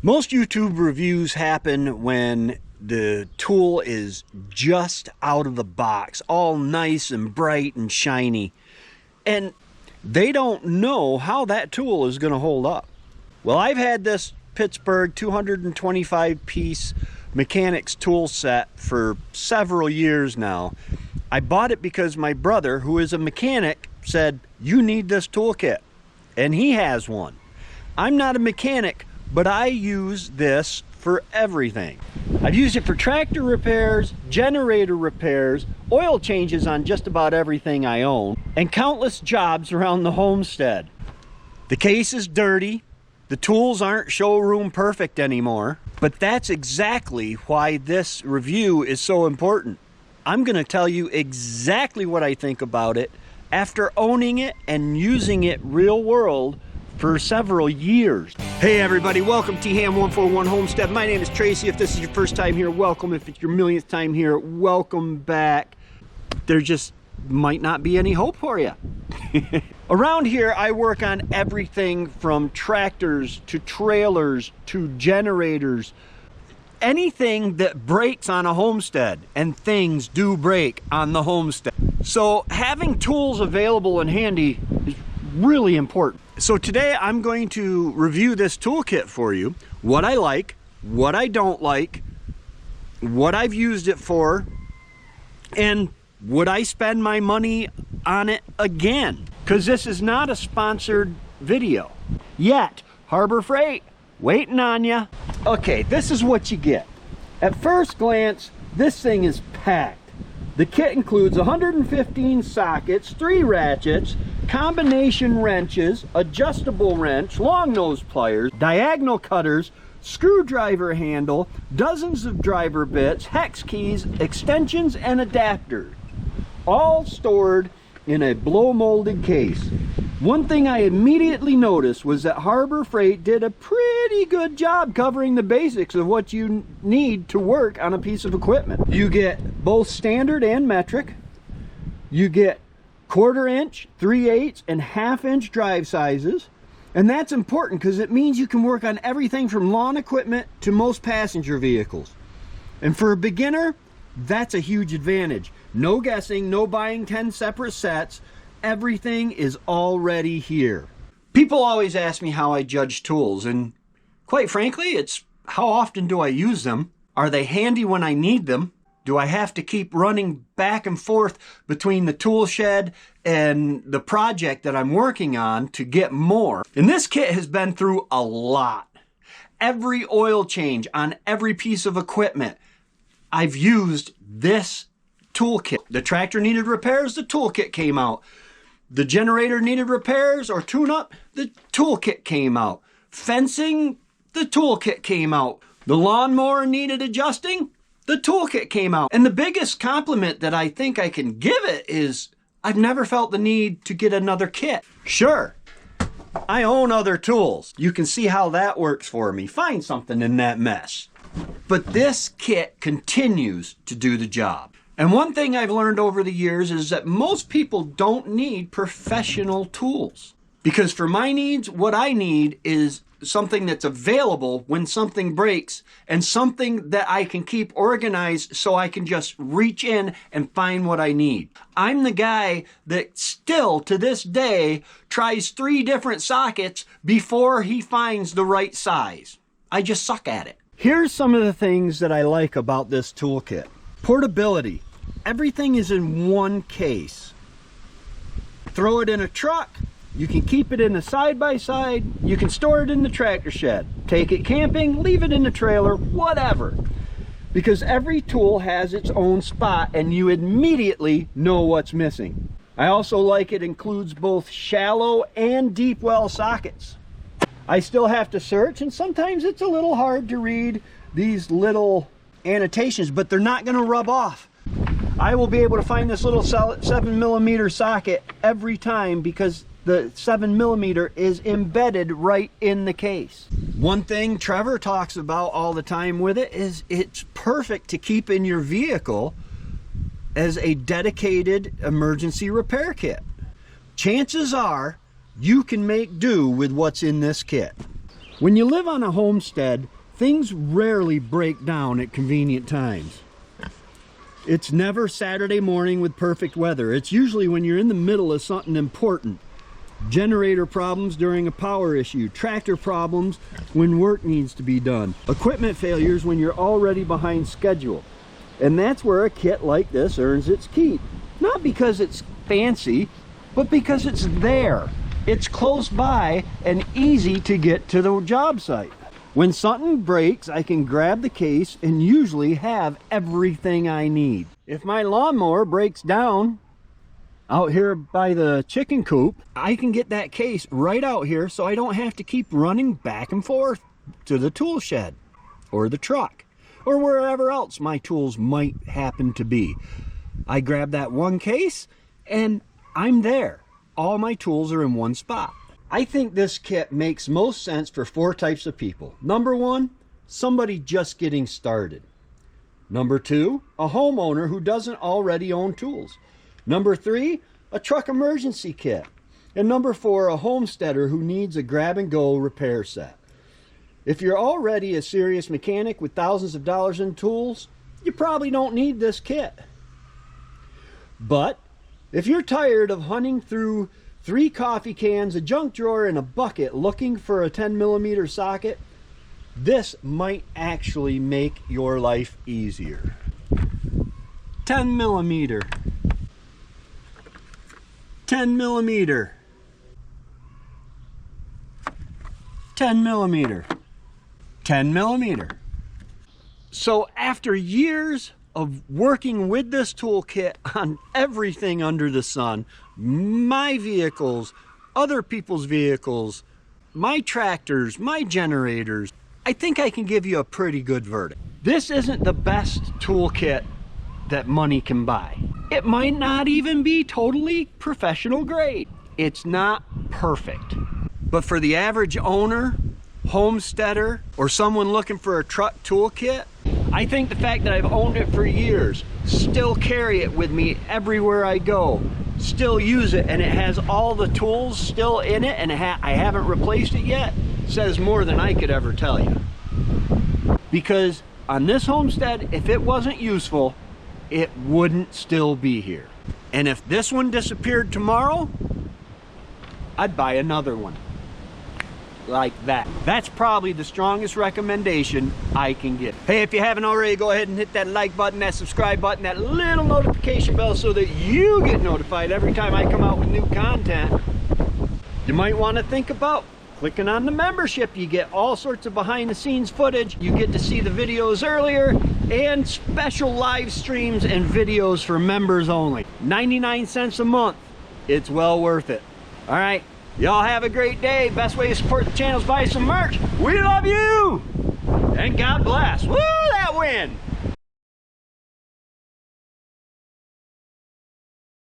Most YouTube reviews happen when the tool is just out of the box, all nice and bright and shiny, and they don't know how that tool is going to hold up. Well, I've had this Pittsburgh 225 piece mechanics tool set for several years now. I bought it because my brother, who is a mechanic, said, "You need this toolkit," and he has one. I'm not a mechanic, but I use this for everything. I've used it for tractor repairs, generator repairs, oil changes on just about everything I own, and countless jobs around the homestead. The case is dirty. The tools aren't showroom perfect anymore, but that's exactly why this review is so important. I'm going to tell you exactly what I think about it after owning it and using it real world for several years. Hey everybody, welcome to Ham141 Homestead. My name is Tracy. If this is your first time here, welcome. If it's your millionth time here, welcome back. There just might not be any hope for you. Around here, I work on everything from tractors to trailers to generators. Anything that breaks on a homestead, and things do break on the homestead. So having tools available and handy is really important. So today I'm going to review this toolkit for you, what I like, what I don't like, what I've used it for, and would I spend my money on it again? Because this is not a sponsored video yet. Harbor Freight, waiting on ya. Okay, this is what you get. At first glance, this thing is packed. The kit includes 115 sockets, 3 ratchets, combination wrenches, adjustable wrench, long nose pliers, diagonal cutters, screwdriver handle, dozens of driver bits, hex keys, extensions, and adapters, all stored in a blow molded case. One thing I immediately noticed was that Harbor Freight did a pretty good job covering the basics of what you need to work on a piece of equipment. You get both standard and metric. You get 1/4 inch, 3/8, and 1/2 inch drive sizes. And that's important because it means you can work on everything from lawn equipment to most passenger vehicles. And for a beginner, that's a huge advantage. No guessing, no buying 10 separate sets. Everything is already here. People always ask me how I judge tools, and quite frankly, it's how often do I use them? Are they handy when I need them? Do I have to keep running back and forth between the tool shed and the project that I'm working on to get more? And this kit has been through a lot. Every oil change on every piece of equipment, I've used this toolkit. The tractor needed repairs, the toolkit came out. The generator needed repairs or tune-up, the toolkit came out. Fencing, the toolkit came out. The lawnmower needed adjusting, the toolkit came out. And the biggest compliment that I think I can give it is I've never felt the need to get another kit. Sure, I own other tools. You can see how that works for me. Find something in that mess. But this kit continues to do the job. And one thing I've learned over the years is that most people don't need professional tools. Because for my needs, what I need is something that's available when something breaks and something that I can keep organized so I can just reach in and find what I need. I'm the guy that still to this day tries 3 different sockets before he finds the right size. I just suck at it. Here's some of the things that I like about this toolkit. Portability. Everything is in one case. Throw it in a truck. You can keep it in a side-by-side. You can store it in the tractor shed. Take it camping, leave it in the trailer, whatever. Because every tool has its own spot and you immediately know what's missing. I also like it includes both shallow and deep well sockets. I still have to search, and sometimes it's a little hard to read these little annotations, but they're not going to rub off. I will be able to find this little 7mm socket every time because the 7mm is embedded right in the case. One thing Trevor talks about all the time with it is it's perfect to keep in your vehicle as a dedicated emergency repair kit. Chances are you can make do with what's in this kit. When you live on a homestead, things rarely break down at convenient times. It's never Saturday morning with perfect weather. It's usually when you're in the middle of something important. Generator problems during a power issue, tractor problems when work needs to be done, equipment failures when you're already behind schedule. And that's where a kit like this earns its keep. Not because it's fancy, but because it's there. It's close by and easy to get to the job site. When something breaks, I can grab the case and usually have everything I need. If my lawnmower breaks down out here by the chicken coop, I can get that case right out here so I don't have to keep running back and forth to the tool shed or the truck or wherever else my tools might happen to be. I grab that one case and I'm there. All my tools are in one spot. I think this kit makes most sense for 4 types of people. Number 1, somebody just getting started. Number 2, a homeowner who doesn't already own tools. Number 3, a truck emergency kit. And number 4, a homesteader who needs a grab-and-go repair set. If you're already a serious mechanic with thousands of dollars in tools, you probably don't need this kit. But if you're tired of hunting through 3 coffee cans, a junk drawer, and a bucket looking for a 10mm socket, this might actually make your life easier. 10mm. 10mm. 10mm. 10mm. So after years of working with this toolkit on everything under the sun, my vehicles, other people's vehicles, my tractors, my generators, I think I can give you a pretty good verdict. This isn't the best toolkit that money can buy. It might not even be totally professional grade. It's not perfect. But for the average owner, homesteader, or someone looking for a truck toolkit, I think the fact that I've owned it for years, still carry it with me everywhere I go, still use it, and it has all the tools still in it, and I haven't replaced it yet, says more than I could ever tell you. Because on this homestead, if it wasn't useful, it wouldn't still be here. And if this one disappeared tomorrow, I'd buy another one. Like that. That's probably the strongest recommendation I can give. Hey, if you haven't already, go ahead and hit that like button, that subscribe button, that little notification bell so that you get notified every time I come out with new content. You might want to think about clicking on the membership. You get all sorts of behind the scenes footage. You get to see the videos earlier and special live streams and videos for members only. 99 cents a month. It's well worth it. All right. Y'all have a great day. Best way to support the channel is buy some merch. We love you. And God bless. Woo, that win.